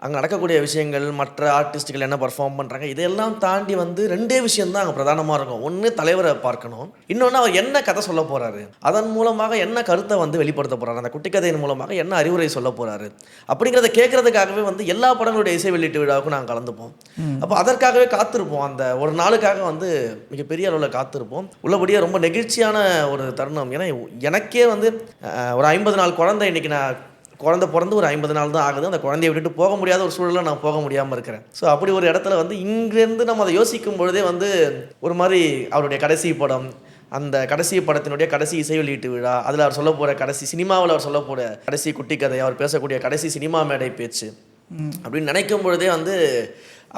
அங்க நடக்கக்கூடிய விஷயங்கள், மற்ற ஆர்டிஸ்ட்கள் என்ன பெர்ஃபார்ம் பண்றாங்க, இதெல்லாம் தாண்டி வந்து 2டே விஷயம் தான் அங்க பிரதானமா இருக்கும். ஒண்ணு தலைவர பார்க்கணும். இன்னொன்னு அவர் என்ன கதை சொல்லப் போறாரு. அதன் மூலமாக என்ன கருத்த வந்து வெளிப்படுத்தப் போறாரு. அந்த குட்டி கதையின் மூலமாக என்ன அறிவுரை சொல்லப் போறாரு. அப்படிங்கிறத கேட்கறதுக்காகவே வந்து எல்லா படங்களுடைய இசை வெளியீட்டு விழாவுக்கும் நாங்க கலந்துப்போம். அப்ப அதற்காகவே காத்திருப்போம். அந்த ஒரு நாளுக்காக வந்து மிகப்பெரிய அளவுல காத்திருப்போம். உள்ளபடியே ரொம்ப நெகிழ்ச்சியான ஒரு தருணம். ஏன்னா எனக்கே வந்து ஒரு 50 நாள் குழந்தை இன்னைக்கு நான் குழந்தை பொறந்து ஒரு 50 நாள் தான் ஆகுது. அந்த குழந்தைய விட்டுட்டு போக முடியாத ஒரு சூழல்ல நான் போக முடியாம இருக்கிறேன். ஸோ அப்படி ஒரு இடத்துல வந்து இங்கேருந்து நம்ம அத யோசிக்கும் பொழுதே வந்து ஒரு மாரி அவருடைய கடைசி படம், அந்த கடைசி படத்தினுடைய கடைசி இசை வெளியீட்டு விழா, அதில அவர் சொல்லப்போற கடைசி சினிமாவுல அவர் சொல்லப்போற கடைசி குட்டி கதை, அவர் பேசக்கூடிய கடைசி சினிமா மேடை பேச்சு, அப்படின்னு நினைக்கும் பொழுதே வந்து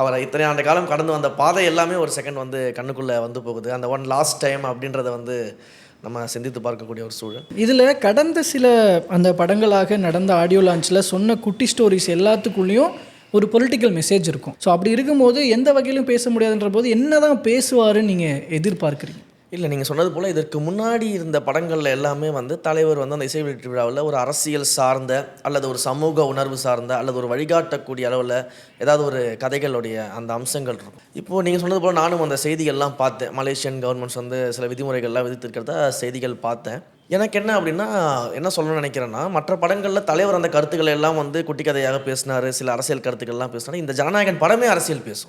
அவர இத்தனை ஆண்டு காலம் கடந்து வந்த பாதை எல்லாமே ஒரு செகண்ட் வந்து கண்ணுக்குள்ள வந்து போகுது. அந்த ஒன் லாஸ்ட் டைம் அப்படின்றத வந்து நம்ம சிந்தித்து பார்க்கக்கூடிய ஒரு சூழல். இதில் கடந்த சில அந்த படங்களாக நடந்த ஆடியோ லான்ச்சில் சொன்ன குட்டி ஸ்டோரிஸ் எல்லாத்துக்குள்ளேயும் ஒரு பொலிட்டிக்கல் மெசேஜ் இருக்கும். ஸோ அப்படி இருக்கும்போது எந்த வகையிலும் பேச முடியாதுன்ற போது என்ன தான் பேசுவாருன்னு நீங்கள் எதிர்பார்க்குறீங்க? இல்ல நீங்க சொன்னது போல இதற்கு முன்னாடி இருந்த படங்கள்ல எல்லாமே வந்து தலைவர் வந்து அந்த இசை வெளியீட்டு விழாவுல ஒரு அரசியல் சார்ந்த, அல்லது ஒரு சமூக உணர்வு சார்ந்த, அல்லது ஒரு வழிகாட்டக்கூடிய அளவுல ஏதாவது ஒரு கதைகளுடைய அந்த அம்சங்கள் இருக்கும். இப்போ நீங்க சொன்னது போல நானும் அந்த செய்திகள்லாம் பார்த்தேன். மலேசியன் கவர்மெண்ட்ஸ் வந்து சில விதிமுறைகள்லாம் விதித்திருக்கிறதா செய்திகள் பார்த்தேன். எனக்கு என்ன அப்படின்னா, என்ன சொல்லணும்னு நினைக்கிறேன்னா, மற்ற படங்கள்ல தலைவர் அந்த கருத்துக்களை எல்லாம் வந்து குட்டி கதையாக பேசினாரு. சில அரசியல் கருத்துக்கள்லாம் பேசினாரு. இந்த ஜனநாயகன் படமே அரசியல் பேசும்.